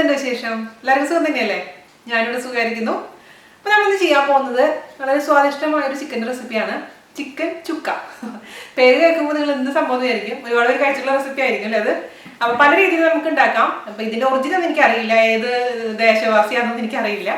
എന്തുണ്ട് വിശേഷം? എല്ലാവർക്കും സുഖം തന്നെയല്ലേ? ഞാനിവിടെ സുഖമായിരിക്കുന്നു. അപ്പോൾ നമ്മളിന്ന് ചെയ്യാൻ പോകുന്നത് വളരെ സ്വാദിഷ്ടമായ ഒരു ചിക്കൻ റെസിപ്പിയാണ്. ചിക്കൻ ചുക്ക. പേര് കേൾക്കുമ്പോൾ നിങ്ങൾ എന്ത് സംഭവം വിചാരിക്കും? ഒരുപാട് പേര് കഴിച്ചിട്ടുള്ള റെസിപ്പി ആയിരിക്കും അല്ലേ അത്? അപ്പൊ പല രീതിയിൽ നമുക്ക് ഉണ്ടാക്കാം. അപ്പൊ ഇതിന്റെ ഒറിജിനൽ എനിക്ക് അറിയില്ല, ഏത് ദേശവാസിയാണെന്ന് എനിക്ക് അറിയില്ല.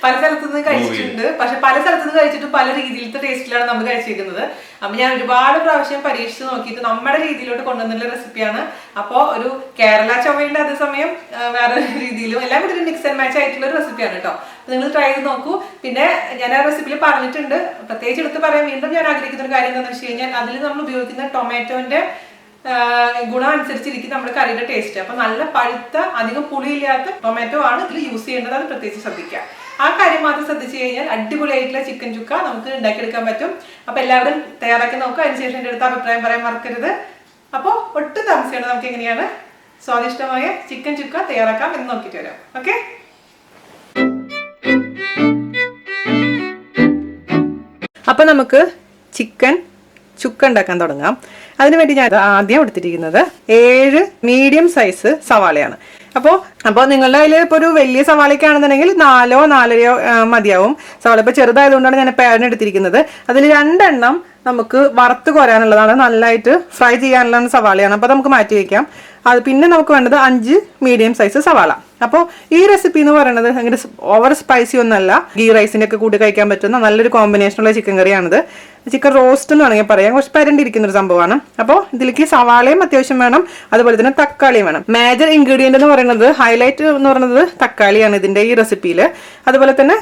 പല സ്ഥലത്തുനിന്ന് കഴിച്ചിട്ടുണ്ട്, പക്ഷെ പല സ്ഥലത്തുനിന്ന് കഴിച്ചിട്ട് പല രീതിയിലത്തെ ടേസ്റ്റിലാണ് നമ്മൾ കഴിച്ചിരിക്കുന്നത്. അപ്പൊ ഞാൻ ഒരുപാട് പ്രാവശ്യം പരീക്ഷിച്ച് നോക്കിയിട്ട് നമ്മുടെ രീതിയിലോട്ട് കൊണ്ടുവന്നുള്ള റെസിപ്പിയാണ്. അപ്പോൾ ഒരു കേരള ചൊവ്വയുടെ അതേസമയം വേറെ രീതിയിലും എല്ലാം കൂടി ഒരു മിക്സ് ആൻഡ് മാച്ച് ആയിട്ടുള്ള ഒരു റെസിപ്പിയാണ് കേട്ടോ. അപ്പൊ നിങ്ങൾ ട്രൈ ചെയ്ത് നോക്കൂ. പിന്നെ ഞാൻ ആ റെസിപ്പിയിൽ പറഞ്ഞിട്ടുണ്ട്, പ്രത്യേകിച്ച് എടുത്ത് പറയാൻ വീണ്ടും ഞാൻ ആഗ്രഹിക്കുന്ന ഒരു കാര്യം എന്താണെന്ന് വെച്ച് കഴിഞ്ഞാൽ അതിൽ നമ്മൾ ഉപയോഗിക്കുന്ന ടൊമാറ്റോന്റെ ഗുണം അനുസരിച്ചിരിക്കും നമ്മുടെ കറിയുടെ ടേസ്റ്റ്. അപ്പൊ നല്ല പഴുത്ത അധികം പുളിയില്ലാത്ത ടൊമാറ്റോ ആണ് ഇതിൽ യൂസ് ചെയ്യേണ്ടത്. അത് പ്രത്യേകിച്ച് ശ്രദ്ധിക്കുക. ആ കാര്യം മാത്രം ശ്രദ്ധിച്ചു കഴിഞ്ഞാൽ അടിപൊളിയായിട്ടുള്ള ചിക്കൻ ചുക്ക നമുക്ക് ഉണ്ടാക്കിയെടുക്കാൻ പറ്റും. അപ്പൊ എല്ലാവരും തയ്യാറാക്കി നോക്കുക. അതിനുശേഷം എൻ്റെ അടുത്ത അഭിപ്രായം പറയാൻ മറക്കരുത്. അപ്പോൾ ഒട്ടും താമസിയാണ് നമുക്ക് എങ്ങനെയാണ് സ്വാദിഷ്ടമായ ചിക്കൻ ചുക്ക തയ്യാറാക്കാം എന്ന് നോക്കിയിട്ട് വരാം. ഓക്കെ, അപ്പൊ നമുക്ക് ചിക്കൻ ചുക്ക ഉണ്ടാക്കാൻ തുടങ്ങാം. അതിനുവേണ്ടി ഞാൻ ആദ്യം എടുത്തിരിക്കുന്നത് 7 മീഡിയം സൈസ് സവാളയാണ്. അപ്പോൾ നിങ്ങളുടെ കയ്യിൽ ഇപ്പോൾ ഒരു വലിയ സവാളയ്ക്കാണെന്നുണ്ടെങ്കിൽ 4 4.5 മതിയാവും. സവാള ഇപ്പോൾ ചെറുതായതുകൊണ്ടാണ് ഞാൻ പേരിന് എടുത്തിരിക്കുന്നത്. അതിൽ 2 എണ്ണം നമുക്ക് വറുത്ത് കോരാനുള്ളതാണ്, നല്ലതായിട്ട് ഫ്രൈ ചെയ്യാനുള്ള സവാളയാണ്. അപ്പോൾ നമുക്ക് മാറ്റി വയ്ക്കാം. അത് പിന്നെ നമുക്ക് വേണ്ടത് 5 മീഡിയം സൈസ് സവാള. അപ്പോൾ ഈ റെസിപ്പി എന്ന് പറയുന്നത് അങ്ങനെ ഓവർ സ്പൈസി ഒന്നല്ല, ഗീ റൈസിൻ്റെ ഒക്കെ കൂടി കഴിക്കാൻ പറ്റുന്ന നല്ലൊരു കോമ്പിനേഷനുള്ള ചിക്കൻ കറിയാണിത്. ചിക്കൻ റോസ്റ്റ് എന്ന് വേണമെങ്കിൽ പറയാം, കുറച്ച് പരണ്ടിരിക്കുന്ന ഒരു സംഭവമാണ്. അപ്പോൾ ഇതിലേക്ക് സവാളയും അത്യാവശ്യം വേണം, അതുപോലെ തന്നെ തക്കാളിയും വേണം. മേജർ ഇൻഗ്രീഡിയന്റ് എന്ന് പറയുന്നത്, ഹൈലൈറ്റ് എന്ന് പറയുന്നത് തക്കാളിയാണ് ഇതിന്റെ ഈ റെസിപ്പിയിൽ. അതുപോലെ തന്നെ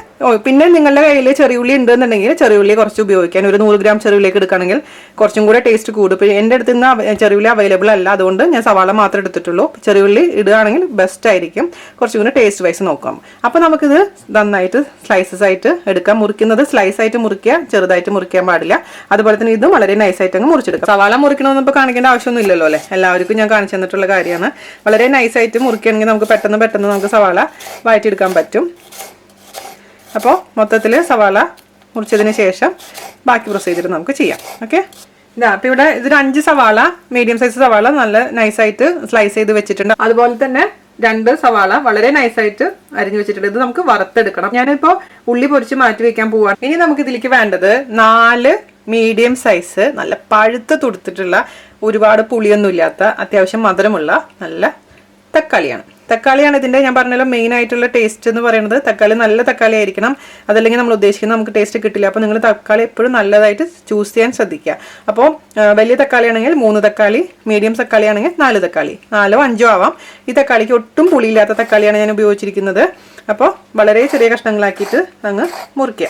പിന്നെ നിങ്ങളുടെ കയ്യിൽ ചെറിയുള്ളി ഉണ്ടെന്നുണ്ടെങ്കിൽ ചെറിയുള്ളി കുറച്ച് ഉപയോഗിക്കാൻ, ഒരു 100 ഗ്രാം ചെറിയുള്ളിലേക്ക് എടുക്കുകയാണെങ്കിൽ കുറച്ചും കൂടെ ടേസ്റ്റ് കൂടും. ഇപ്പോൾ എൻ്റെ അടുത്ത് നിന്ന് ചെറിയുള്ളി അവൈലബിൾ അല്ല, അതുകൊണ്ട് ഞാൻ സവാള മാത്രമേ എടുത്തിട്ടുള്ളൂ. ചെറിയുള്ളി ഇടുകയാണെങ്കിൽ ബെസ്റ്റ് ആയിരിക്കും, കുറച്ചും കൂടെ ടേസ്റ്റ് വൈസ് നോക്കാം. അപ്പോൾ നമുക്കിത് നന്നായിട്ട് സ്ലൈസസ് ആയിട്ട് എടുക്കാം. മുറിക്കുന്നത് സ്ലൈസ് ആയിട്ട് മുറിക്കുക, ചെറുതായിട്ട് മുറിക്കാൻ പാടില്ല. അതുപോലെ തന്നെ ഇതും വളരെ നൈസായിട്ട് അങ്ങ് മുറിച്ചെടുക്കാം. സവാള മുറിക്കണമെന്ന് ഇപ്പോൾ കാണിക്കേണ്ട ആവശ്യമൊന്നും ഇല്ലല്ലോ അല്ലേ, എല്ലാവർക്കും ഞാൻ കാണിച്ചു തന്നിട്ടുള്ള കാര്യമാണ്. വളരെ നൈസായിട്ട് മുറിക്കുകയാണെങ്കിൽ നമുക്ക് പെട്ടെന്ന് നമുക്ക് സവാള വഴറ്റിയെടുക്കാൻ പറ്റും. അപ്പോൾ മൊത്തത്തിൽ സവാള മുറിച്ചതിന് ശേഷം ബാക്കി പ്രൊസീജിയർ നമുക്ക് ചെയ്യാം. ഓക്കെ, അപ്പോൾ ഇവിടെ ഇതൊരു 5 സവാള, മീഡിയം സൈസ് സവാള നല്ല നൈസായിട്ട് സ്ലൈസ് ചെയ്ത് വെച്ചിട്ടുണ്ട്. അതുപോലെ തന്നെ 2 സവാള വളരെ നൈസായിട്ട് അരിഞ്ഞു വെച്ചിട്ടുണ്ട്. ഇത് നമുക്ക് വറുത്തെടുക്കണം. ഞാനിപ്പോൾ ഉള്ളി പൊരിച്ച് മാറ്റി വെക്കാൻ പോവാണ്. ഇനി നമുക്ക് ഇതിലേക്ക് വേണ്ടത് 4 മീഡിയം സൈസ് നല്ല പഴുത്ത് തുടുത്തിട്ടുള്ള, ഒരുപാട് പുളിയൊന്നും ഇല്ലാത്ത, അത്യാവശ്യം മധുരമുള്ള നല്ല തക്കാളിയാണ് ഇതിന്റെ ഞാൻ പറഞ്ഞല്ലോ മെയിൻ ആയിട്ടുള്ള ടേസ്റ്റ് എന്ന് പറയുന്നത്. തക്കാളി നല്ല തക്കാളി ആയിരിക്കണം, അതല്ലെങ്കിൽ നമ്മൾ ഉദ്ദേശിക്കുന്ന നമുക്ക് ടേസ്റ്റ് കിട്ടില്ല. അപ്പോൾ നിങ്ങൾ തക്കാളി എപ്പോഴും നല്ലതായിട്ട് ചൂസ് ചെയ്യാൻ ശ്രദ്ധിക്കുക. അപ്പോൾ വലിയ തക്കാളി ആണെങ്കിൽ 3 തക്കാളി, മീഡിയം തക്കാളി ആണെങ്കിൽ 4 തക്കാളി, 4 5 ആവാം. ഈ തക്കാളിക്ക് ഒട്ടും പുളിയില്ലാത്ത തക്കാളിയാണ് ഞാൻ ഉപയോഗിച്ചിരിക്കുന്നത്. അപ്പോൾ വളരെ ചെറിയ കഷ്ണങ്ങളാക്കിയിട്ട് അങ്ങ് മുറിക്കുക.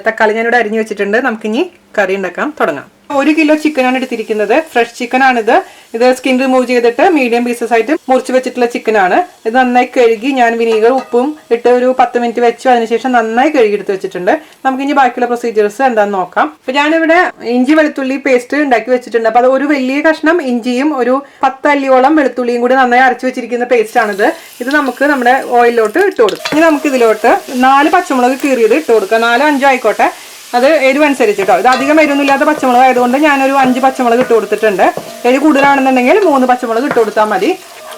തക്കാളി ഞാനിവിടെ അരിഞ്ഞു വെച്ചിട്ടുണ്ട്. നമുക്കിനി കറി ഉണ്ടാക്കാൻ തുടങ്ങാം. 1 കിലോ ചിക്കനാണ് എടുത്തിരിക്കുന്നത്. ഫ്രഷ് ചിക്കൻ ആണിത്. ഇത് സ്കിൻ റിമൂവ് ചെയ്തിട്ട് മീഡിയം പീസസ് ആയിട്ട് മുറിച്ച് വെച്ചിട്ടുള്ള ചിക്കനാണ്. ഇത് നന്നായി കഴുകി ഞാൻ വിനീഗർ ഉപ്പും ഇട്ട് ഒരു 10 മിനിറ്റ് വെച്ചു. അതിനുശേഷം നന്നായി കഴുകി എടുത്ത് വെച്ചിട്ടുണ്ട്. നമുക്ക് ഇനി ബാക്കിയുള്ള പ്രൊസീജിയേഴ്സ് എന്താണെന്ന് നോക്കാം. അപ്പൊ ഞാനിവിടെ ഇഞ്ചി വെളുത്തുള്ളി പേസ്റ്റ് ഉണ്ടാക്കി വെച്ചിട്ടുണ്ട്. അപ്പൊ അത് ഒരു വലിയ കഷ്ണം ഇഞ്ചിയും ഒരു 10 അല്ലിയോളം വെളുത്തുള്ളിയും കൂടി നന്നായി അരച്ചു വെച്ചിരിക്കുന്ന പേസ്റ്റ് ആണിത്. ഇത് നമുക്ക് നമ്മുടെ ഓയിലിലോട്ട് ഇട്ട് കൊടുക്കാം. ഇനി നമുക്ക് ഇതിലോട്ട് 4 പച്ചമുളക് കീറിയത് ഇട്ട് കൊടുക്കാം. 4 5 ആയിക്കോട്ടെ, അത് എരിവ് അനുസരിച്ച് കേട്ടോ. ഇത് അധികം എരിവൊന്നുമില്ലാത്ത പച്ചമുളക് ആയതുകൊണ്ട് ഞാനൊരു 5 പച്ചമുളക് ഇട്ട് കൊടുത്തിട്ടുണ്ട്. എരിവ് കൂടുതലാണെന്നുണ്ടെങ്കിൽ 3 പച്ചമുളക് ഇട്ട് കൊടുത്താൽ മതി.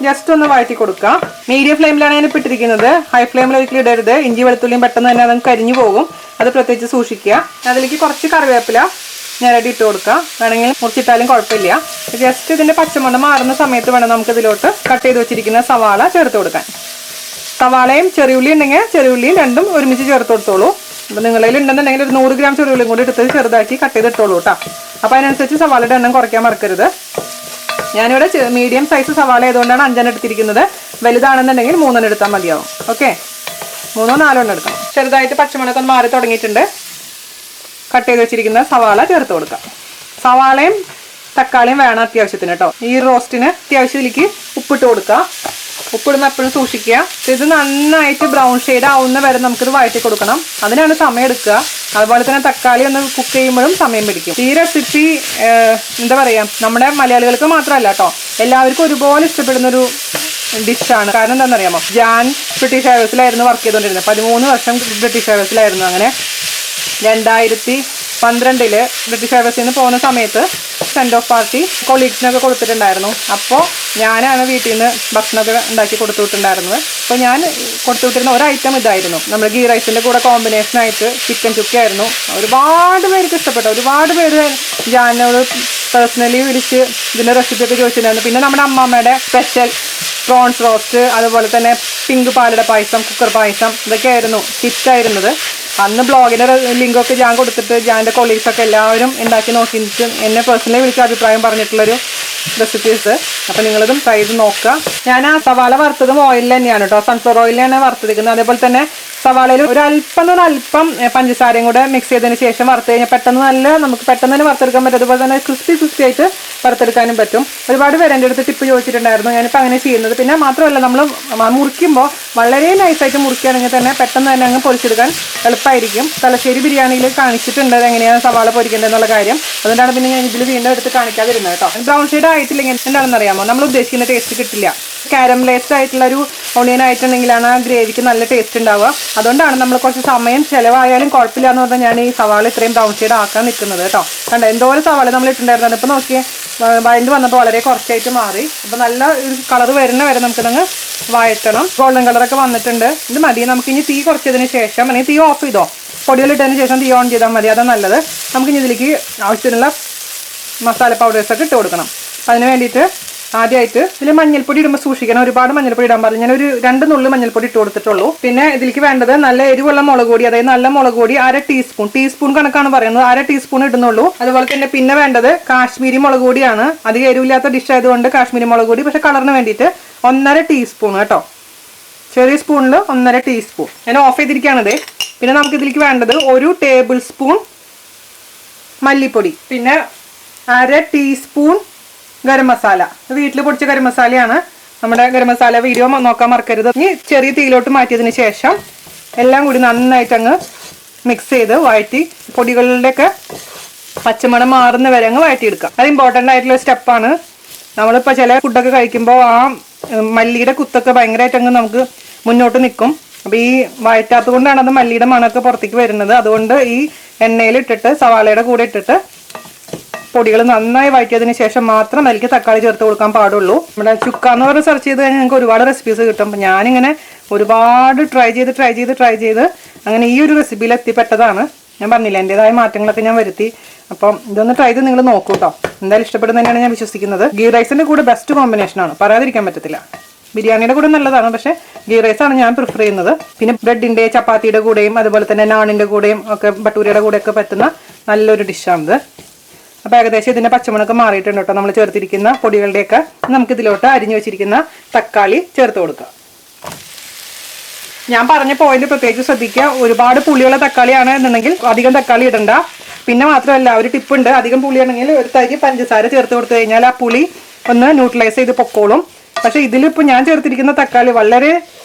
ജസ്റ്റ് ഒന്ന് വഴറ്റി കൊടുക്കാം. മീഡിയം ഫ്ലെയിമിലാണ് ഞാൻ ഇട്ടിരിക്കുന്നത്. ഹൈ ഫ്ലെയിമിൽ ഒരിക്കലും ഇടരുത്. ഇഞ്ചി വെളുത്തുള്ളിയും പെട്ടെന്ന് തന്നെ അത് കരിഞ്ഞു പോകും. അത് പ്രത്യേകിച്ച് സൂക്ഷിക്കുക. അതിലേക്ക് കുറച്ച് കറിവേപ്പില ഞാനായിട്ട് ഇട്ട് കൊടുക്കാം. വേണമെങ്കിൽ മുറിച്ചിട്ടാലും കുഴപ്പമില്ല. ജസ്റ്റ് ഇതിന്റെ പച്ചമണം മാറുന്ന സമയത്ത് വേണം നമുക്ക് ഇതിലോട്ട് കട്ട് ചെയ്ത് വെച്ചിരിക്കുന്ന സവാള ചേർത്ത് കൊടുക്കാൻ. സവാളയും ചെറിയുള്ളി ഉണ്ടെങ്കിൽ ചെറിയുള്ളിയും രണ്ടും ഒരുമിച്ച് ചേർത്ത് കൊടുത്തോളൂ. അപ്പം നിങ്ങളുടെ കയ്യിൽ ഉണ്ടെന്നുണ്ടെങ്കിൽ ഒരു 100 ഗ്രാം ചെറിയുള്ളിയും കൂടി എടുത്ത് ചെറുതാക്കി കട്ട് ചെയ്തിട്ടോളൂ കേട്ടോ. അപ്പോൾ അതിനനുസരിച്ച് സവാളയുടെ എണ്ണം കുറയ്ക്കാൻ മറക്കരുത്. ഞാനിവിടെ മീഡിയം സൈസ് സവാള ആയതുകൊണ്ടാണ് 5 എടുത്തിരിക്കുന്നത്. വലുതാണെന്നുണ്ടെങ്കിൽ 3 എടുത്താൽ മതിയാവും. ഓക്കെ, 3 4 എടുക്കണം. ചെറുതായിട്ട് പച്ചമുളകൊക്കെ മാറി തുടങ്ങിയിട്ടുണ്ട്. കട്ട് ചെയ്ത് വെച്ചിരിക്കുന്ന സവാള ചേർത്ത് കൊടുക്കാം. സവാളയും തക്കാളിയും വേണം അത്യാവശ്യത്തിന് കേട്ടോ. ഈ റോസ്റ്റിന് അത്യാവശ്യം ഇതിലേക്ക് ഉപ്പിട്ട് കൊടുക്കുക. ഉപ്പിടുന്ന എപ്പോഴും സൂക്ഷിക്കുക. ഇത് നന്നായിട്ട് ബ്രൗൺ ഷെയ്ഡ് ആവുന്ന വരെ നമുക്കിത് വഴറ്റി കൊടുക്കണം. അതിനാണ് സമയം എടുക്കുക. അതുപോലെ തന്നെ തക്കാളി ഒന്ന് കുക്ക് ചെയ്യുമ്പോഴും സമയം പിടിക്കും. ഈ റെസിപ്പി എന്താ പറയുക, നമ്മുടെ മലയാളികൾക്ക് മാത്രമല്ല കേട്ടോ, എല്ലാവർക്കും ഒരുപോലെ ഇഷ്ടപ്പെടുന്നൊരു ഡിഷാണ്. കാരണം എന്താണെന്നറിയാമോ, ഞാൻ ബ്രിട്ടീഷ് എയർവേസിലായിരുന്നു വർക്ക് ചെയ്തുകൊണ്ടിരുന്നത്. 13 വർഷം ബ്രിട്ടീഷ് എയർവേസിലായിരുന്നു. അങ്ങനെ 2012 ബ്രിട്ടീഷ് എയർവേസിൽ നിന്ന് പോകുന്ന സമയത്ത് സെൻഡ് ഓഫ് പാർട്ടി കൊളീഗ്സിനൊക്കെ കൊടുത്തിട്ടുണ്ടായിരുന്നു. അപ്പോൾ ഞാനാണ് വീട്ടിൽ നിന്ന് ഭക്ഷണമൊക്കെ ഉണ്ടാക്കി കൊടുത്തു വിട്ടിട്ടുണ്ടായിരുന്നത്. അപ്പോൾ ഞാൻ കൊടുത്തു വിട്ടിരുന്ന ഒരു ഐറ്റം ഇതായിരുന്നു. നമ്മൾ ഗീ റൈസിൻ്റെ കൂടെ കോമ്പിനേഷനായിട്ട് ചിക്കൻ ചുക്കയായിരുന്നു. ഒരുപാട് പേർക്ക് ഇഷ്ടപ്പെട്ടു. ഒരുപാട് പേര് ഞാനോട് പേഴ്സണലി വിളിച്ച് ഇതിൻ്റെ റെസിപ്പിയൊക്കെ ചോദിച്ചിട്ടുണ്ടായിരുന്നു. പിന്നെ നമ്മുടെ അമ്മമ്മയുടെ സ്പെഷ്യൽ പ്രോൺസ് റോസ്റ്റ്, അതുപോലെ തന്നെ പിങ്ക് പാലട പായസം, കുക്കർ പായസം, ഇതൊക്കെയായിരുന്നു ഹിറ്റായിരുന്നത്. അന്ന് ബ്ലോഗിൻ്റെ ലിങ്കൊക്കെ ഞാൻ കൊടുത്തിട്ട് ഞാൻ്റെ കൊളീഗ്സൊക്കെ എല്ലാവരും ഉണ്ടാക്കി നോക്കിയിട്ട് എന്നെ പേഴ്സണലി വിളിച്ച് അഭിപ്രായം പറഞ്ഞിട്ടുള്ളൊരു റെസിപ്പീസ്. അപ്പോൾ നിങ്ങളിതും ട്രൈ ചെയ്ത് നോക്കുക. ഞാൻ ആ സവാള വറുത്തതും ഓയിലിൽ തന്നെയാണ് കേട്ടോ, സൺഫ്ലവർ ഓയിലാണ് വറുത്തിരിക്കുന്നത്. അതേപോലെ തന്നെ സവാളയിൽ ഒരല്പം പഞ്ചസാരയും കൂടെ മിക്സ് ചെയ്തതിന് ശേഷം വറുത്ത് കഴിഞ്ഞാൽ നമുക്ക് പെട്ടെന്ന് തന്നെ വറുത്തെടുക്കാൻ പറ്റും. അതുപോലെ തന്നെ ക്രിസ്പി ആയിട്ട് വറുത്തെടുക്കാനും പറ്റും. ഒരുപാട് പേര് എൻ്റെ അടുത്ത് ടിപ്പ് ചോദിച്ചിട്ടുണ്ടായിരുന്നു. ഞാനിപ്പോൾ അങ്ങനെ ചെയ്യുന്നത്. പിന്നെ മാത്രമല്ല, നമ്മൾ മുറിക്കുമ്പോൾ വളരെ നൈസായിട്ട് മുറിക്കുകയാണെങ്കിൽ തന്നെ പെട്ടെന്ന് തന്നെ അങ്ങ് പൊരിച്ചെടുക്കാൻ എളുപ്പമായിരിക്കും. തലശ്ശേരി ബിരിയാണിയിൽ കാണിച്ചിട്ടുണ്ട് എങ്ങനെയാണ് സവാള പൊരിക്കേണ്ടതെന്നുള്ള കാര്യം. അതുകൊണ്ടാണ് പിന്നെ ഞാൻ ഇതിൽ വീണ്ടും എടുത്ത് കാണിക്കാതിരുന്നത് കേട്ടോ. ബ്രൗൺ ഷെയ്ഡ് ആയിട്ടില്ലെങ്കിൽ എന്താണെന്ന് അറിയാമോ, നമ്മൾ ഉദ്ദേശിക്കുന്ന ടേസ്റ്റ് കിട്ടില്ല. കാരമലൈസ്ഡ് ആയിട്ടുള്ളൊരു ഓണിയൻ ആയിട്ടുണ്ടെങ്കിലാണ് ആ ഗ്രേവിക്ക് നല്ല ടേസ്റ്റ് ഉണ്ടാവുക. അതുകൊണ്ടാണ് നമ്മൾ കുറച്ച് സമയം ചിലവായാലും കുഴപ്പമില്ല എന്ന് പറഞ്ഞാൽ ഞാൻ ഈ സവാള ഇത്രയും ബ്രൗൺ ഷെയ്ഡ് ആക്കാൻ നിൽക്കുന്നത് കേട്ടോ. കണ്ടോ എന്തോരം സവാള നമ്മൾ ഇട്ടുണ്ടായിരുന്നത്. ഇപ്പോൾ നോക്കിയേ, വഴണ്ട് വന്നപ്പോൾ വളരെ കുറച്ചായിട്ട് മാറി. അപ്പോൾ നല്ല കളർ വരുന്ന വരെ നമുക്കിതങ്ങ് വഴറ്റണം. ഗോൾഡൻ കളറൊക്കെ വന്നിട്ടുണ്ട്. ഇത് മതി. നമുക്കിനി തീ കുറച്ചതിന് ശേഷം, അല്ലെങ്കിൽ തീ ഓഫ് ചെയ്തോ, പൊടികളിട്ടതിന് ശേഷം തീ ഓൺ ചെയ്താൽ മതി, അതാണ് നല്ലത്. നമുക്കിനി ഇതിലേക്ക് ആവശ്യത്തിനുള്ള മസാല പൗഡേഴ്സൊക്കെ ഇട്ട് കൊടുക്കണം. അതിന് വേണ്ടിയിട്ട് ആദ്യമായിട്ട് ഇതിൽ മഞ്ഞൾപ്പൊടി ഇടുമ്പോൾ സൂക്ഷിക്കണം. ഒരുപാട് മഞ്ഞൾപ്പൊടി ഇടാൻ പാടില്ല. ഞാനൊരു 2 നുള്ളു മഞ്ഞൾപ്പൊടി ഇട്ട് കൊടുത്തിട്ടുള്ളൂ. പിന്നെ ഇതിലേക്ക് വേണ്ടത് നല്ല എരിവുള്ള മുളക് പൊടി, അതായത് നല്ല മുളക് പൊടി 1/2 ടീസ്പൂൺ കണക്കാണ് പറയുന്നത്, 1/2 ടീസ്പൂൺ ഇടുന്നുള്ളൂ. അതുപോലെ തന്നെ പിന്നെ വേണ്ടത് കാശ്മീരി മുളക് പൊടിയാണ്. അധികം എരിവില്ലാത്ത ഡിഷ് ആയതുകൊണ്ട് കാശ്മീരി മുളക് പൊടി, പക്ഷെ കളറിന് വേണ്ടിയിട്ട് 1/2 ടീസ്പൂൺ കേട്ടോ. ചെറിയ സ്പൂണിൽ 1/2 ടീസ്പൂൺ. ഞാൻ ഓഫ് ചെയ്തിരിക്കുകയാണത്. പിന്നെ നമുക്ക് ഇതിലേക്ക് വേണ്ടത് 1 ടേബിൾ സ്പൂൺ മല്ലിപ്പൊടി, പിന്നെ 1/2 ടീസ്പൂൺ ഗരം മസാല. വീട്ടിൽ പൊടിച്ച ഗരം മസാലയാണ്. നമ്മുടെ ഗരം മസാല വീഡിയോ നോക്കാൻ മറക്കരുത്. ഇനി ചെറിയ തീയിലോട്ട് മാറ്റിയതിന് ശേഷം എല്ലാം കൂടി നന്നായിട്ട് അങ്ങ് മിക്സ് ചെയ്ത് വഴറ്റി പൊടികളുടെയൊക്കെ പച്ചമണം മാറുന്ന വരെ അങ്ങ് വഴറ്റിയെടുക്കാം. അത് ഇമ്പോർട്ടൻ്റ് ആയിട്ടുള്ള സ്റ്റെപ്പാണ്. നമ്മളിപ്പോൾ ചില ഫുഡൊക്കെ കഴിക്കുമ്പോൾ ആ മല്ലിയുടെ കുത്തൊക്കെ ഭയങ്കരമായിട്ട് അങ്ങ് നമുക്ക് മുന്നോട്ട് നിൽക്കും. അപ്പോൾ ഈ വഴറ്റാത്തത് കൊണ്ടാണ് അത് മല്ലിയുടെ മണമൊക്കെ പുറത്തേക്ക് വരുന്നത്. അതുകൊണ്ട് ഈ എണ്ണയിലിട്ടിട്ട് സവാളയുടെ കൂടെ ഇട്ടിട്ട് പൊടികൾ നന്നായി വഴറ്റിയതിന് ശേഷം മാത്രം അതിലേക്ക് തക്കാളി ചേർത്ത് കൊടുക്കാൻ പാടുള്ളൂ. നമ്മുടെ ചുക്ക എന്ന് പറഞ്ഞ് സെർച്ച് ചെയ്ത് കഴിഞ്ഞാൽ നിങ്ങൾക്ക് ഒരുപാട് റെസിപ്പീസ് കിട്ടും. അപ്പം ഞാനിങ്ങനെ ഒരുപാട് ട്രൈ ചെയ്ത് അങ്ങനെ ഈ ഒരു റെസിപ്പിയിൽ എത്തിപ്പെട്ടതാണ്. ഞാൻ പറഞ്ഞില്ല, എൻ്റെതായ മാറ്റങ്ങളൊക്കെ ഞാൻ വരുത്തി. അപ്പം ഇതൊന്ന് ട്രൈ ചെയ്ത് നിങ്ങൾ നോക്കൂ കേട്ടോ. എന്തായാലും ഇഷ്ടപ്പെടുന്ന തന്നെയാണ് ഞാൻ വിശ്വസിക്കുന്നത്. ഗീ റൈസിൻ്റെ കൂടെ ബെസ്റ്റ് കോമ്പിനേഷനാണ്, പറയാതിരിക്കാൻ പറ്റത്തില്ല. ബിരിയാണിയുടെ കൂടെ നല്ലതാണ്, പക്ഷേ ഗീ റൈസാണ് ഞാൻ പ്രിഫർ ചെയ്യുന്നത്. പിന്നെ ബ്രെഡിൻ്റെ, ചപ്പാത്തിയുടെ കൂടെയും അതുപോലെ തന്നെ നാണിൻ്റെ കൂടെയും ഒക്കെ ഭട്ടൂരയുടെ കൂടെയൊക്കെ പറ്റുന്ന നല്ലൊരു ഡിഷാണിത്. അപ്പോൾ ഏകദേശം ഇതിൻ്റെ പച്ചമുളകൊക്കെ മാറിയിട്ടുണ്ട് കേട്ടോ. നമ്മൾ ചേർത്തിരിക്കുന്ന പൊടികളുടെയൊക്കെ നമുക്കിതിലോട്ട് അരിഞ്ഞു വെച്ചിരിക്കുന്ന തക്കാളി ചേർത്ത് കൊടുക്കുക. ഞാൻ പറഞ്ഞ പോയിന്റ് പ്രത്യേകിച്ച് ശ്രദ്ധിക്കുക. ഒരുപാട് പുളിയുള്ള തക്കാളിയാണ് എന്നുണ്ടെങ്കിൽ അധികം തക്കാളി ഇടണ്ട. പിന്നെ മാത്രമല്ല, ഒരു ടിപ്പുണ്ട്, അധികം പുളിയാണെങ്കിൽ ഒരു തരി പഞ്ചസാര ചേർത്ത് കൊടുത്തു കഴിഞ്ഞാൽ ആ പുളി ഒന്ന് ന്യൂട്രലൈസ് ചെയ്ത് പൊക്കോളും. പക്ഷേ ഇതിലിപ്പോൾ ഞാൻ ചേർത്തിരിക്കുന്ന തക്കാളി വളരെ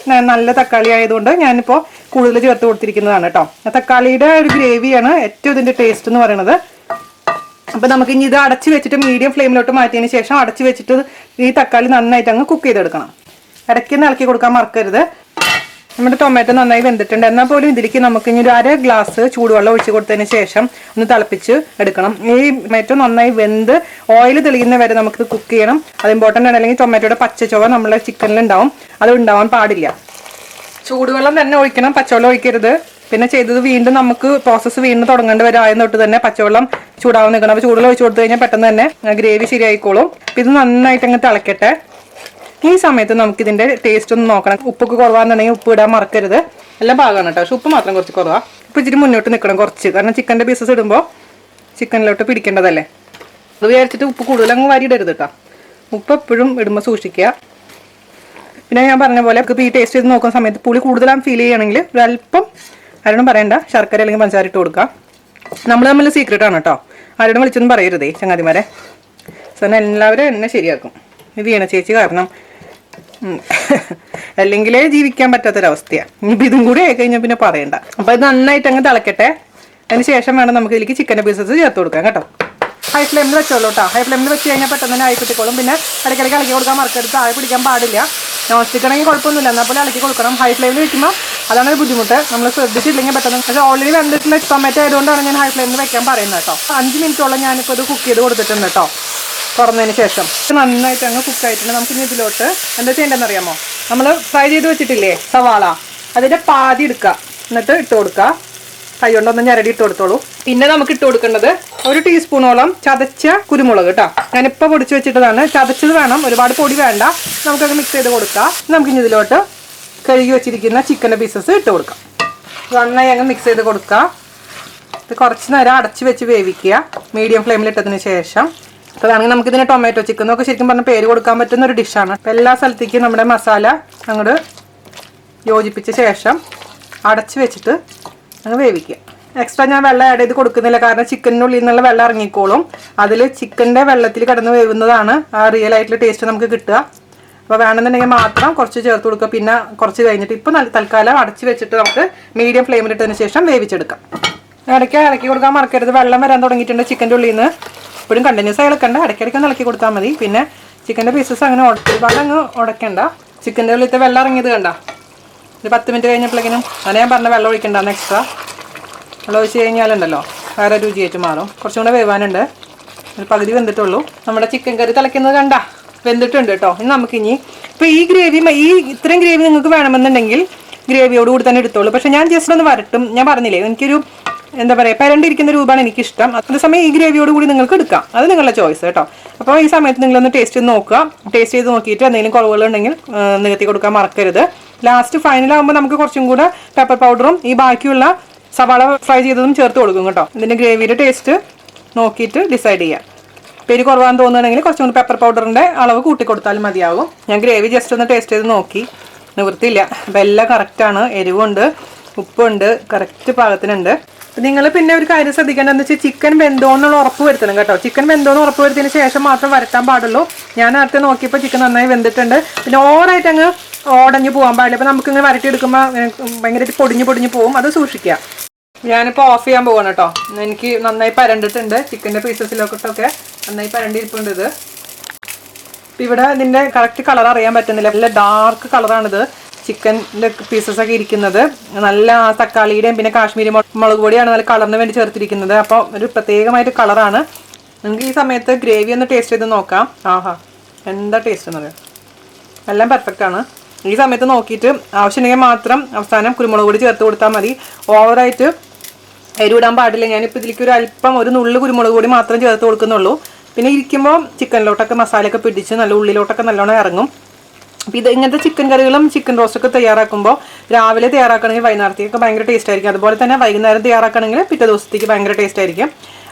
നല്ല തക്കാളി ആയതുകൊണ്ട് ഞാനിപ്പോൾ കൂടുതൽ ചേർത്ത് കൊടുത്തിരിക്കുന്നതാണ് കേട്ടോ. തക്കാളിയുടെ ഒരു ഗ്രേവിയാണ് ഏറ്റവും ഇതിൻ്റെ ടേസ്റ്റ് എന്ന് പറയുന്നത്. അപ്പോൾ നമുക്ക് ഇനി ഇത് അടച്ച് വെച്ചിട്ട് മീഡിയം ഫ്ലെയിമിലോട്ട് മാറ്റിയതിന് ശേഷം അടച്ച് വെച്ചിട്ട് ഈ തക്കാളി നന്നായിട്ട് അങ്ങ് കുക്ക് ചെയ്തെടുക്കണം. ഇടയ്ക്ക് ഇളക്കി കൊടുക്കാൻ മറക്കരുത്. നമ്മുടെ ടൊമാറ്റോ നന്നായി വെന്തിട്ടുണ്ട്. എന്നാൽ പോലും ഇതിലേക്ക് നമുക്ക് ഇനി ഒരു 1/2 ഗ്ലാസ് ചൂടുവെള്ളം ഒഴിച്ച് കൊടുത്തതിന് ശേഷം ഒന്ന് തിളപ്പിച്ച് എടുക്കണം. ഈ ടൊമാറ്റോ നന്നായി വെന്ത് ഓയിൽ തെളിയുന്ന വരെ നമുക്ക് കുക്ക് ചെയ്യണം. അത് ഇമ്പോർട്ടൻ്റ് ആണ്. അല്ലെങ്കിൽ ടൊമാറ്റോയുടെ പച്ചച്ചുവ നമ്മുടെ ചിക്കനിൽ ഉണ്ടാവും. അത് ഉണ്ടാവാൻ പാടില്ല. ചൂടുവെള്ളം തന്നെ ഒഴിക്കണം, പച്ചവെള്ളം ഒഴിക്കരുത്. പിന്നെ ചെയ്തത് വീണ്ടും നമുക്ക് പ്രോസസ്സ് വീണ്ടും തുടങ്ങേണ്ടി വരും. ആദ്യം തൊട്ട് തന്നെ പച്ചവെള്ളം ചൂടാവാൻ നിൽക്കണം. അപ്പോൾ ചൂടുവെള്ളം ഒഴിച്ച് കൊടുത്തു കഴിഞ്ഞാൽ പെട്ടെന്ന് തന്നെ ഗ്രേവി ശരിയായിക്കോളും. ഇത് നന്നായിട്ട് അങ്ങ് തിളക്കട്ടെ. ഈ സമയത്ത് നമുക്കിതിൻ്റെ ടേസ്റ്റ് ഒന്ന് നോക്കണം. ഉപ്പൊക്കെ കുറവാണെന്നുണ്ടെങ്കിൽ ഉപ്പ് ഇടാൻ മറക്കരുത്. എല്ലാം പാകമാണ് കേട്ടോ, പക്ഷെ ഉപ്പ് മാത്രം കുറച്ച് കുറവാണ്. ഇപ്പോൾ ഇച്ചിരി മുന്നോട്ട് നിൽക്കണം കുറച്ച്, കാരണം ചിക്കൻ്റെ പീസസ് ഇടുമ്പോൾ ചിക്കനിലോട്ട് പിടിക്കേണ്ടതല്ലേ. അത് വിചാരിച്ചിട്ട് ഉപ്പ് കൂടുതലങ്ങ് വാരിയിടരുത് കേട്ടോ. ഉപ്പ് എപ്പോഴും ഇടുമ്പോൾ സൂക്ഷിക്കുക. പിന്നെ ഞാൻ പറഞ്ഞ പോലെ ഇപ്പോൾ ഈ ടേസ്റ്റ് ചെയ്ത് നോക്കുന്ന സമയത്ത് പുളി കൂടുതലാകും ഫീൽ ചെയ്യുകയാണെങ്കിൽ ഒരല്പം, ആരോടും പറയണ്ട, ശർക്കര അല്ലെങ്കിൽ പഞ്ചസാര ഇട്ട് കൊടുക്കാം. നമ്മൾ തമ്മിൽ സീക്രട്ടാണ് കേട്ടോ, ആരോടും വിളിച്ചൊന്നും പറയരുതേ ചങ്ങാതിമാരെ. സാറിന് എല്ലാവരും എന്നെ ശരിയാക്കും. ഇത് വീണ ചേച്ചി കാരണം അല്ലെങ്കിലേ ജീവിക്കാൻ പറ്റാത്തൊരവസ്ഥയാണ്. ഇനിയിപ്പോൾ ഇതും കൂടി ആയി കഴിഞ്ഞാൽ പിന്നെ പറയണ്ട. അപ്പോൾ ഇത് നന്നായിട്ട് അങ്ങ് തിളക്കട്ടെ. അതിന് ശേഷം വേണം നമുക്ക് ഇതിലേക്ക് ചിക്കൻ്റെ പീസസ് ചേർത്ത് കൊടുക്കാം കേട്ടോ. ഹൈ ഫ്ലെയിമിൽ വെച്ചോളൂ കേട്ടോ. ഹൈ ഫ്ലെയിമിൽ വെച്ച് കഴിഞ്ഞാൽ പെട്ടെന്ന് തന്നെ ആയി കിട്ടിക്കോളും. പിന്നെ ഇടയ്ക്കിടയ്ക്ക് ഇളക്കി കൊടുക്കാൻ മറക്കരുത്. താഴെ പിടിക്കാൻ പാടില്ല. നോൺ സ്റ്റിക്ക് ആണെങ്കിൽ കുഴപ്പമൊന്നുമില്ല, എന്നാൽ പോലെ ഇളക്കി കൊടുക്കണം. ഹൈ ഫ്ലെയിമിൽ വെക്കുമ്പോൾ അതാണ് ഒരു ബുദ്ധിമുട്ട്. നമ്മൾ ശ്രദ്ധിച്ചില്ലെങ്കിൽ പെട്ടെന്ന്. പക്ഷേ ഓൾറെഡി വെന്തിട്ടുള്ള ടൊമാറ്റോ ആയതുകൊണ്ടാണ് ഞാൻ ഹൈ ഫ്ലെയിമിൽ വെക്കാൻ പറയുന്നത് കേട്ടോ. 5 മിനിറ്റോളം ഞാനിപ്പോൾ ഇത് കുക്ക് ചെയ്ത് കൊടുത്തിട്ടുണ്ട് കേട്ടോ. തുറന്നതിന് ശേഷം നന്നായിട്ട് അങ്ങ് കുക്കായിട്ടുണ്ട്. നമുക്കിനി ഇതിലോട്ട് എന്താ ചെയ്യേണ്ടതെന്ന് അറിയാമോ? നമ്മൾ ഫ്രൈ ചെയ്ത് വെച്ചിട്ടില്ലേ സവാള, അതിൻ്റെ പാതി എടുക്കുക, എന്നിട്ട് ഇട്ട് കൊടുക്കുക. കൈ കൊണ്ടൊന്ന് ഞരടി ഇട്ട് കൊടുത്തോളൂ. പിന്നെ നമുക്ക് ഇട്ട് കൊടുക്കേണ്ടത് 1 ടീസ്പൂണോളം ചതച്ച കുരുമുളക് കേട്ടോ. ഞാനിപ്പോൾ പൊടിച്ച് വെച്ചിട്ടതാണ്. ചതച്ചത് വേണം, ഒരുപാട് പൊടി വേണ്ട. നമുക്കത് മിക്സ് ചെയ്ത് കൊടുക്കാം. നമുക്കിനി ഇതിലോട്ട് കഴുകി വെച്ചിരിക്കുന്ന ചിക്കൻ്റെ പീസസ് ഇട്ട് കൊടുക്കാം. നന്നായി അങ്ങ് മിക്സ് ചെയ്ത് കൊടുക്കുക. ഇത് കുറച്ച് നേരം അടച്ച് വെച്ച് വേവിക്കുക, മീഡിയം ഫ്ലെയിമിൽ ഇട്ടതിന് ശേഷം. അതാണെങ്കിൽ നമുക്കിതിന് ടൊമാറ്റോ ചിക്കനൊക്കെ ശരിക്കും പറഞ്ഞാൽ പേര് കൊടുക്കാൻ പറ്റുന്ന ഒരു ഡിഷാണ്. അപ്പോൾ എല്ലാ സ്ഥലത്തേക്കും നമ്മുടെ മസാല അങ്ങോട്ട് യോജിപ്പിച്ച ശേഷം അടച്ച് വെച്ചിട്ട് അങ്ങ് വേവിക്കുക. എക്സ്ട്രാ ഞാൻ വെള്ളം ആഡ് ചെയ്ത് കൊടുക്കുന്നില്ല, കാരണം ചിക്കനുള്ളിൽ നിന്നുള്ള വെള്ളം ഇറങ്ങിക്കോളും. അതിൽ ചിക്കൻ്റെ വെള്ളത്തിൽ കിടന്ന് വേവുന്നതാണ് ആ റിയൽ ആയിട്ടുള്ള ടേസ്റ്റ് നമുക്ക് കിട്ടുക. അപ്പോൾ വേണമെന്നുണ്ടെങ്കിൽ മാത്രം കുറച്ച് ചേർത്ത് കൊടുക്കുക. പിന്നെ കുറച്ച് കഴിഞ്ഞിട്ട് ഇപ്പോൾ തൽക്കാലം അടച്ച് വെച്ചിട്ട് നമുക്ക് മീഡിയം ഫ്ലെയിമിലിട്ടതിന് ശേഷം വേവിച്ചെടുക്കാം. ഇടയ്ക്ക് കൊടുക്കാൻ മറക്കരുത്. വെള്ളം വരാൻ തുടങ്ങിയിട്ടുണ്ട് ചിക്കൻ്റെ ഉള്ളിൽ നിന്ന്. എപ്പോഴും കണ്ടിന്യൂസ് ആയി ഇളക്കണ്ട, ഇടയ്ക്കിടയ്ക്ക് ഒന്ന് ഇളക്കി കൊടുത്താൽ മതി. പിന്നെ ചിക്കൻ്റെ പീസസ് അങ്ങനെ ഒരുപാട് അങ്ങ് ഉടയ്ക്കണ്ട. ചിക്കൻ്റെ ഉള്ളിലത്തെ വെള്ളം ഇറങ്ങിയത് കണ്ട. ഒരു 10 മിനിറ്റ് കഴിഞ്ഞപ്പോഴേക്കും അങ്ങനെ ഞാൻ പറഞ്ഞ വെള്ളം ഒഴിക്കണ്ടെന്ന് എക്സ്ട്രാ. വെള്ളം ഒഴിച്ച് കഴിഞ്ഞാലുണ്ടല്ലോ വേറെ രുചിയായിട്ട് മാറും. കുറച്ചും കൂടെ വേവാനുണ്ട്. ഒരു പകുതി വെന്തിട്ടുള്ളൂ. നമ്മുടെ ചിക്കൻ കറി തിളയ്ക്കുന്നത് കണ്ട വെന്തിട്ടുണ്ട് കേട്ടോ. ഇനി നമുക്കിനി ഇപ്പോൾ ഈ ഗ്രേവി ഇത്രയും ഗ്രേവി നിങ്ങൾക്ക് വേണമെന്നുണ്ടെങ്കിൽ ഗ്രേവിയോട് കൂടി തന്നെ എടുത്തോളൂ. പക്ഷേ ഞാൻ ജസ്റ്റ് ഒന്ന് വരട്ടും. ഞാൻ പറഞ്ഞില്ലേ എനിക്കൊരു എന്താ പറയുക പരണ്ടിരിക്കുന്ന രൂപമാണ് എനിക്കിഷ്ടം. അതേസമയം ഈ ഗ്രേവിയോട് കൂടി നിങ്ങൾക്ക് എടുക്കാം. അത് നിങ്ങളുടെ ചോയ്സ് കേട്ടോ. അപ്പോൾ ഈ സമയത്ത് നിങ്ങളൊന്ന് ടേസ്റ്റ് ചെയ്ത് നോക്കുക. ടേസ്റ്റ് ചെയ്ത് നോക്കിയിട്ട് എന്തെങ്കിലും കുറവുകളുണ്ടെങ്കിൽ നികത്തി കൊടുക്കാൻ മറക്കരുത്. ലാസ്റ്റ് ഫൈനലാകുമ്പോൾ നമുക്ക് കുറച്ചും കൂടെ പെപ്പർ പൗഡറും ഈ ബാക്കിയുള്ള സവാള ഫ്രൈ ചെയ്തതും ചേർത്ത് കൊടുക്കും കേട്ടോ. ഇതിൻ്റെ ഗ്രേവിയുടെ ടേസ്റ്റ് നോക്കിയിട്ട് ഡിസൈഡ് ചെയ്യാം. പേര് കുറവാന്ന് തോന്നുകയാണെങ്കിൽ കുറച്ചും കൂടി പെപ്പർ പൗഡറിൻ്റെ അളവ് കൂട്ടി കൊടുത്താലും മതിയാവും. ഞാൻ ഗ്രേവി ജസ്റ്റ് ഒന്ന് ടേസ്റ്റ് ചെയ്ത് നോക്കി, നിവൃത്തിയില്ല. അപ്പോൾ എല്ലാം കറക്റ്റാണ്. എരിവുണ്ട്, ഉപ്പുണ്ട്, കറക്റ്റ് പാകത്തിനുണ്ട്. നിങ്ങൾ പിന്നെ ഒരു കാര്യം ശ്രദ്ധിക്കേണ്ടതെന്ന് വെച്ചാൽ ചിക്കൻ വെന്തോന്നുള്ള ഉറപ്പ് വരുത്തണം കേട്ടോ. ചിക്കൻ വെന്തോന്ന് ഉറപ്പ് വരുത്തിയതിന് ശേഷം മാത്രം വരട്ടാൻ പാടുള്ളൂ. ഞാൻ നേരത്തെ നോക്കിയപ്പോൾ ചിക്കൻ നന്നായി വെന്തിട്ടുണ്ട്. പിന്നെ ഓവറായിട്ട് അങ്ങ് ഓടഞ്ഞു പോകാൻ പാടില്ല. അപ്പോൾ നമുക്കിങ്ങനെ വരട്ടിയെടുക്കുമ്പോൾ ഭയങ്കരമായിട്ട് പൊടിഞ്ഞു പോകും. അത് സൂക്ഷിക്കുക. ഞാനിപ്പോൾ ഓഫ് ചെയ്യാൻ പോവാണ് കേട്ടോ. എനിക്ക് നന്നായി പരണ്ടിട്ടുണ്ട്. ചിക്കൻ്റെ പീസസിലൊക്കെ നന്നായി പരണ്ടിരിപ്പുണ്ട്. ഇത് ഇവിടെ ഇതിൻ്റെ കറക്റ്റ് കളർ അറിയാൻ പറ്റുന്നില്ല. നല്ല ഡാർക്ക് കളറാണിത് ചിക്കൻ്റെ പീസസൊക്കെ ഇരിക്കുന്നത്. നല്ല തക്കാളിയുടെയും പിന്നെ കാശ്മീരി മുളക് പൊടിയാണ് നല്ല കളറിന് വേണ്ടി ചേർത്തിരിക്കുന്നത്. അപ്പോൾ ഒരു പ്രത്യേകമായിട്ട് കളറാണ്. നിങ്ങൾക്ക് ഈ സമയത്ത് ഗ്രേവി ഒന്ന് ടേസ്റ്റ് ചെയ്ത് നോക്കാം. ആഹാ, എന്താ ടേസ്റ്റ് എന്ന് പറയാം. എല്ലാം പെർഫെക്റ്റാണ്. ഈ സമയത്ത് നോക്കിയിട്ട് ആവശ്യമുണ്ടെങ്കിൽ മാത്രം അവസാനം കുരുമുളക് പൊടി ചേർത്ത് കൊടുത്താൽ മതി. ഓവറായിട്ട് എരിവിടാൻ പാടില്ല. ഞാനിപ്പോൾ ഇതിലേക്ക് ഒരു അല്പം ഒരു നുള്ളു കുരുമുളക് പൊടി മാത്രം ചേർത്ത് കൊടുക്കുന്നുള്ളൂ. പിന്നെ ഇരിക്കുമ്പോൾ ചിക്കനിലോട്ടൊക്കെ മസാലയൊക്കെ പിടിച്ച് നല്ല ഉള്ളിലോട്ടൊക്കെ നല്ലോണം ഇറങ്ങും. അപ്പോൾ ഇങ്ങനത്തെ ചിക്കൻ കറികളും ചിക്കൻ റോസ്റ്റൊക്കെ തയ്യാറാക്കുമ്പോൾ രാവിലെ തയ്യാറാക്കണമെങ്കിൽ വൈകുന്നേരത്തേക്കൊക്കെ ഭയങ്കര ടേസ്റ്റ് ആയിരിക്കും. അതുപോലെ തന്നെ വൈകുന്നേരം തയ്യാറാക്കണമെങ്കിൽ പിറ്റേ ദിവസത്തേക്ക് ഭയങ്കര ടേസ്റ്റ് ആയിരിക്കും.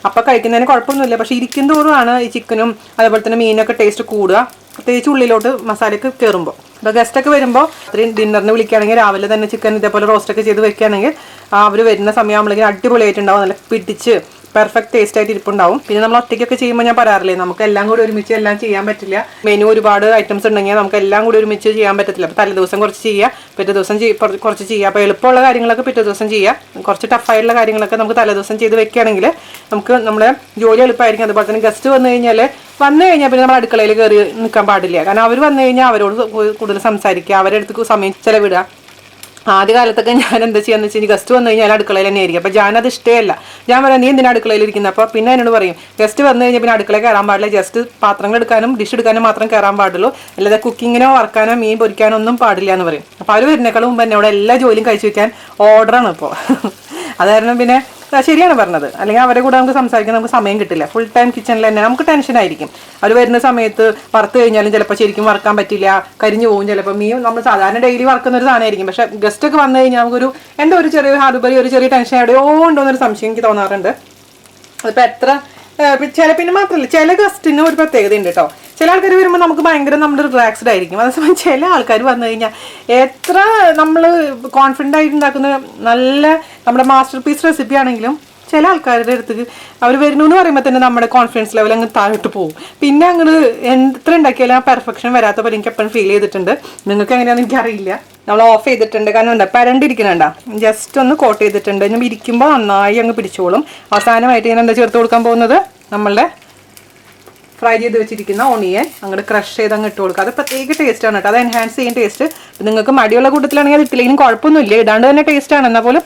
അപ്പോൾ കഴിക്കുന്നതിന് കുഴപ്പമൊന്നുമില്ല. പക്ഷേ ഇരിക്കും തോറുമാണ് ഈ ചിക്കനും അതുപോലെ തന്നെ മീനൊക്കെ ടേസ്റ്റ് കൂടുക, പ്രത്യേകിച്ച് ഉള്ളിലോട്ട് മസാലയൊക്കെ കയറുമ്പോൾ. അപ്പോൾ ഗസ്റ്റൊക്കെ വരുമ്പോൾ അത്രയും ഡിന്നറിന് വിളിക്കുകയാണെങ്കിൽ രാവിലെ തന്നെ ചിക്കൻ ഇതേപോലെ റോസ്റ്റൊക്കെ ചെയ്ത് വെക്കുകയാണെങ്കിൽ അവർ വരുന്ന സമയമാകുമ്പോഴേക്കും അടിപൊളിയായിട്ടുണ്ടാവും. നല്ല പിടിച്ച് പെർഫെക്റ്റ് ടേസ്റ്റ് ആയിട്ട് ഇരിപ്പുണ്ടാവും. പിന്നെ നമ്മൾ ഒറ്റയ്ക്കൊക്കെ ചെയ്യുമ്പോൾ ഞാൻ പറയാറില്ലേ, നമുക്ക് എല്ലാം കൂടി ഒരുമിച്ച് എല്ലാം ചെയ്യാൻ പറ്റില്ല. മെനു ഒരുപാട് ഐറ്റംസ് ഉണ്ടെങ്കിൽ നമുക്ക് എല്ലാം കൂടി ഒരുമിച്ച് ചെയ്യാൻ പറ്റത്തില്ല. അപ്പോൾ തലേദിവസം കുറച്ച് ചെയ്യുക, പിറ്റേ ദിവസം കുറച്ച് ചെയ്യുക. അപ്പോൾ എളുപ്പമുള്ള കാര്യങ്ങളൊക്കെ പിറ്റേ ദിവസം ചെയ്യുക. കുറച്ച് ടഫായിട്ടുള്ള കാര്യങ്ങളൊക്കെ നമുക്ക് തലേദിവസം ചെയ്ത് വെക്കുകയാണെങ്കിൽ നമുക്ക് നമ്മുടെ ജോലി എളുപ്പമായിരിക്കും. അതുപോലെ തന്നെ ഗസ്റ്റ് വന്നു കഴിഞ്ഞാൽ പിന്നെ നമ്മൾ അടുക്കളയിൽ കയറി നിൽക്കാൻ പാടില്ല. കാരണം അവർ വന്നു കഴിഞ്ഞാൽ അവരോട് കൂടുതൽ സംസാരിക്കുക, അവരുടെ അടുത്ത് സമയം ചിലവിടുക. ആദ്യ കാലത്തൊക്കെ ഞാൻ എന്താ ചെയ്യാന്ന് വെച്ചാൽ ഗസ്റ്റ് വന്നു കഴിഞ്ഞാൽ അടുക്കളയിൽ തന്നെ ആയിരിക്കും. അപ്പോൾ ഞാനത് ഇഷ്ടമല്ല. ഞാൻ പറയാം നീ എന്തിനാ അടുക്കളയിൽ ഇരിക്കുന്നത്. അപ്പോൾ പിന്നെ എന്നോട് പറയും ഗസ്റ്റ് വന്നു കഴിഞ്ഞാൽ പിന്നെ അടുക്കളയിൽ കയറാൻ പാടില്ല, ജസ്റ്റ് പാത്രങ്ങൾ എടുക്കാനും ഡിഷ് എടുക്കാനും മാത്രം കയറാൻ പാടുള്ളൂ, അല്ലാതെ കുക്കിങ്ങിനോ വറക്കാനോ മീൻ പൊരിക്കാനോ ഒന്നും പാടില്ല എന്ന് പറയും. അപ്പോൾ അവർ വരുന്നേക്കാളും മുമ്പ് എന്നോട് എല്ലാ ജോലിയും കഴിച്ചു വയ്ക്കാൻ ഓർഡറാണ് ഇപ്പോൾ. അത് കാരണം പിന്നെ ശരിയാണ് പറഞ്ഞത്. അല്ലെങ്കിൽ അവരെ കൂടെ നമുക്ക് സംസാരിക്കാൻ നമുക്ക് സമയം കിട്ടില്ല. ഫുൾ ടൈം കിച്ചണിൽ തന്നെ നമുക്ക് ടെൻഷനായിരിക്കും. അവർ വരുന്ന സമയത്ത് വറുത്ത് കഴിഞ്ഞാലും ചിലപ്പോൾ ശരിക്കും വറക്കാൻ പറ്റില്ല, കരിഞ്ഞു പോകും. ചിലപ്പോൾ മീൻ നമ്മൾ സാധാരണ ഡെയിലി വറക്കുന്ന ഒരു സാധനമായിരിക്കും. പക്ഷേ ഗസ്റ്റൊക്കെ വന്നു കഴിഞ്ഞാൽ നമുക്കൊരു എന്തോ ഒരു ചെറിയ ഹാർബറി ഒരു ചെറിയ ടെൻഷൻ എവിടെയോ ഉണ്ടോയെന്നൊരു സംശയം എനിക്ക് തോന്നാറുണ്ട്. അതിപ്പോൾ എത്ര പിന്നെ മാത്രമല്ല ചില ഗസ്റ്റിന് ഒരു പ്രത്യേകത ഉണ്ട് കേട്ടോ. ചില ആൾക്കാർ വരുമ്പോൾ നമുക്ക് ഭയങ്കര നമ്മൾ റിലാക്സ്ഡ് ആയിരിക്കും. അതേസമയം ചില ആൾക്കാർ വന്നു കഴിഞ്ഞാൽ എത്ര നമ്മൾ കോൺഫിഡൻ്റ് ആയിട്ട് ഉണ്ടാക്കുന്ന നല്ല നമ്മുടെ മാസ്റ്റർ പീസ് റെസിപ്പി ആണെങ്കിലും ചില ആൾക്കാരുടെ അടുത്തേക്ക് അവർ വരുന്നു എന്ന് പറയുമ്പോൾ തന്നെ നമ്മുടെ കോൺഫിഡൻസ് ലെവൽ അങ്ങ് താഴോട്ട് പോകും. പിന്നെ അങ്ങോട്ട് എത്ര ഉണ്ടാക്കിയാലും ആ പെർഫെക്ഷൻ വരാത്ത പോലെ എനിക്ക് എപ്പോഴും ഫീൽ ചെയ്തിട്ടുണ്ട്. നിങ്ങൾക്ക് എങ്ങനെയാണെന്ന് എനിക്കറിയില്ല. നമ്മൾ ഓഫ് ചെയ്തിട്ടുണ്ട്. കാരണം എന്താ പരണ്ടിരിക്കണണ്ട, ജസ്റ്റ് ഒന്ന് കോട്ട് ചെയ്തിട്ടുണ്ട്. ഞാൻ ഇരിക്കുമ്പോൾ നന്നായി അങ്ങ് പിടിച്ചോളും. അവസാനമായിട്ട് ഞാൻ എന്താ ചേർത്ത് കൊടുക്കാൻ പോകുന്നത്, നമ്മളുടെ ഫ്രൈ ചെയ്ത് വെച്ചിരിക്കുന്ന ഓണിയൻ അങ്ങോട്ട് ക്രഷ് ചെയ്ത് അങ്ങ് ഇട്ട് കൊടുക്കുക. അത് പ്രത്യേക ടേസ്റ്റാണ് കേട്ടോ, അത് എൻഹാൻസ് ചെയ്യുന്ന ടേസ്റ്റ്. നിങ്ങൾക്ക് മടിയുള്ള കൂട്ടത്തിലാണെങ്കിൽ അത് ഇട്ടില്ലെങ്കിലും കുഴപ്പമൊന്നുമില്ല, ഇടാണ്ട് തന്നെ ടേസ്റ്റാണ്. എന്നാൽ പോലും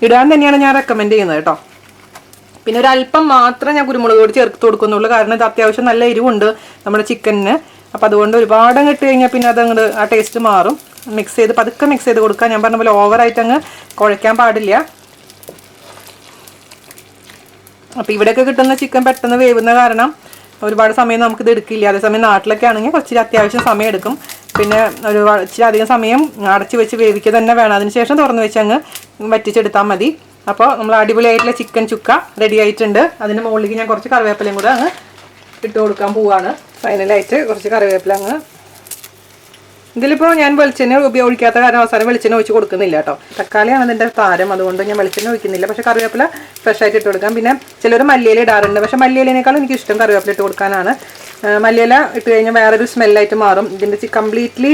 ഇടാൻ തന്നെയാണ് ഞാൻ റെക്കമെൻഡ് ചെയ്യുന്നത് കേട്ടോ. പിന്നെ ഒരു അല്പം മാത്രം ഞാൻ കുരുമുളക് പൊടി ചേർത്ത് കൊടുക്കുന്നുള്ളൂ, കാരണം ഇത് അത്യാവശ്യം നല്ല എരിവുണ്ട് നമ്മുടെ ചിക്കനിന്. അപ്പോൾ അതുകൊണ്ട് ഒരുപാട് അങ്ങ് ഇട്ട് കഴിഞ്ഞാൽ പിന്നെ അതങ്ങോട്ട് ആ ടേസ്റ്റ് മാറും. മിക്സ് ചെയ്ത് പതുക്കെ മിക്സ് ചെയ്ത് കൊടുക്കുക. ഞാൻ പറഞ്ഞ പോലെ ഓവറായിട്ട് അങ്ങ് കുഴയ്ക്കാൻ പാടില്ല. അപ്പോൾ ഇവിടെയൊക്കെ കിട്ടുന്ന ചിക്കൻ പെട്ടെന്ന് വേവുന്ന കാരണം ഒരുപാട് സമയം നമുക്കിത് എടുക്കില്ല. അതേസമയം നാട്ടിലൊക്കെ ആണെങ്കിൽ കുറച്ച് അത്യാവശ്യം സമയം എടുക്കും. പിന്നെ ഇച്ചിരി അധികം സമയം അടച്ച് വെച്ച് വേവിക്കുക തന്നെ വേണം. അതിനുശേഷം തുറന്ന് വെച്ച് അങ്ങ് വറ്റിച്ചെടുത്താൽ മതി. അപ്പോൾ നമ്മൾ അടിപൊളിയായിട്ടുള്ള ചിക്കൻ ചുക്ക റെഡി ആയിട്ടുണ്ട്. അതിൻ്റെ മുകളിലേക്ക് ഞാൻ കുറച്ച് കറിവേപ്പിലയും കൂടെ അങ്ങ് ഇട്ട് കൊടുക്കാൻ പോവുകയാണ്. ഫൈനലായിട്ട് കുറച്ച് കറിവേപ്പില അങ്ങ്. ഇതിലിപ്പോൾ ഞാൻ വെളിച്ചെണ്ണ ഉപയോഗിക്കാത്ത കാരണം അവസാനം വെളിച്ചെണ്ണ ഒഴിച്ച് കൊടുക്കുന്നില്ല കേട്ടോ. തക്കാളിയാണ് ഇതിൻ്റെ താരം, അതുകൊണ്ട് ഞാൻ വെളിച്ചെണ്ണ ഒഴിക്കുന്നില്ല. പക്ഷേ കറിവേപ്പില ഫ്രഷായിട്ട് ഇട്ട് കൊടുക്കാം. പിന്നെ ചിലർ മല്ലിയില ഇടാറുണ്ട്, പക്ഷേ മല്ലിയിലേക്കാളും എനിക്ക് ഇഷ്ടം കറിവേപ്പില ഇട്ട് കൊടുക്കാനാണ്. മല്ലിയില ഇട്ട് കഴിഞ്ഞാൽ വേറൊരു സ്മെല്ലായിട്ട് മാറും. ഇതിൻ്റെ കംപ്ലീറ്റ്ലി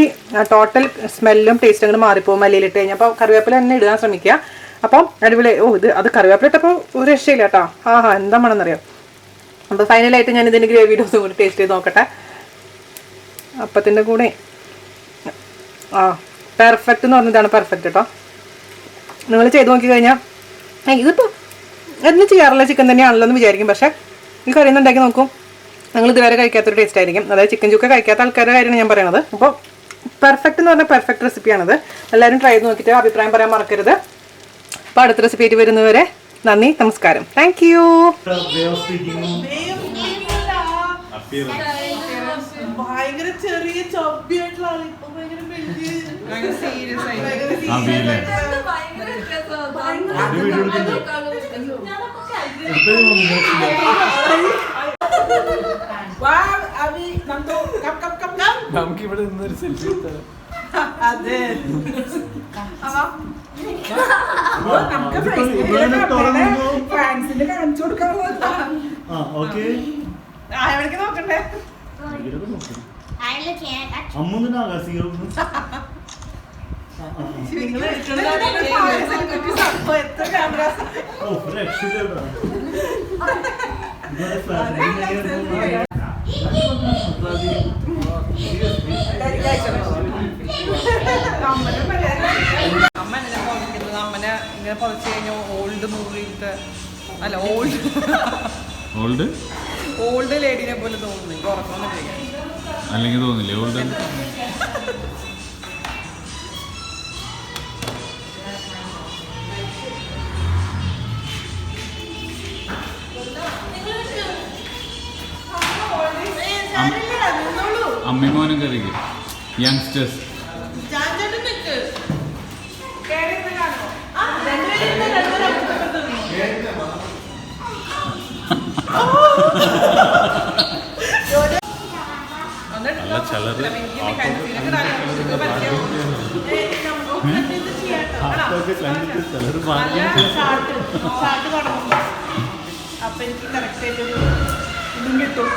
ടോട്ടൽ സ്മെല്ലും ടേസ്റ്റും അങ്ങോട്ട് മാറിപ്പോകും മല്ലിയില ഇട്ട് കഴിഞ്ഞാൽ. അപ്പോൾ കറിവേപ്പില തന്നെ ഇടാൻ ശ്രമിക്കുക. അപ്പം അടിപൊളി. അത് കറിവേപ്പില ഇട്ടപ്പോൾ ഒരു രക്ഷയില്ല കേട്ടോ. എന്താ വേണമെന്നറിയാം. അപ്പോൾ ഫൈനലായിട്ട് ഞാൻ ഇതിൻ്റെ ഗ്രേവി ഡോസും കൂടി ടേസ്റ്റ് ചെയ്ത് നോക്കട്ടെ. അപ്പത്തിൻ്റെ കൂടെ പെർഫെക്റ്റ് എന്ന് പറഞ്ഞതാണ് പെർഫെക്റ്റ് കേട്ടോ. നിങ്ങൾ ചെയ്ത് നോക്കി കഴിഞ്ഞാൽ ഇതിപ്പോൾ എന്നും ചെയ്യാറുള്ള ചിക്കൻ തന്നെയാണല്ലോ എന്ന് വിചാരിക്കും. പക്ഷേ ഈ കറി ഒന്ന് ഉണ്ടാക്കി നോക്കും, നിങ്ങൾ ഇതുവരെ കഴിക്കാത്തൊരു ടേസ്റ്റ് ആയിരിക്കും. അതായത് ചിക്കൻ ചുക്ക കഴിക്കാത്ത ആൾക്കാരുടെ കാര്യമാണ് ഞാൻ പറയണത്. അപ്പോൾ പെർഫെക്റ്റ് എന്ന് പറഞ്ഞാൽ പെർഫെക്റ്റ് റെസിപ്പിയാണത്. എല്ലാവരും ട്രൈ ചെയ്ത് നോക്കിയിട്ട് അഭിപ്രായം പറയാൻ മറക്കരുത്. അപ്പോൾ അടുത്ത റെസിപ്പി ആയിട്ട് വരുന്നവരെ നന്ദി, നമസ്കാരം. Thank you. ഭയങ്കര ചെറിയ ചൊബ്ബിയായിട്ടുള്ള ആള് ഇപ്പൊ ഭയങ്കര നമുക്ക് ഇവിടെ നിന്നൊരു സെൽഫി എടുത്താലോ? അതെ ഫാൻസിന്റെ കാണിച്ചു കൊടുക്കാനുള്ളത് എവിടേക്ക് നോക്കണ്ടേ? അമ്മനെ ഇങ്ങനെ പൊതച്ച് കഴിഞ്ഞാൽ ഓൾഡ് മൂവിയിലത്തെ അല്ല ഓൾഡ് ലേഡീനെ പോലെ തോന്നുന്നു. എനിക്ക് ഉറക്കമൊന്നും അല്ലെങ്കിൽ തോന്നില്ലേ ഓൾഡ്? അമ്മിമോനും കറിക്ക് യങ്സ്റ്റേഴ്സ് നല്ല ചലറ് അപ്പൊ എനിക്ക് കറക്റ്റ് ആയിട്ടൊരു ഇതും കിട്ടും.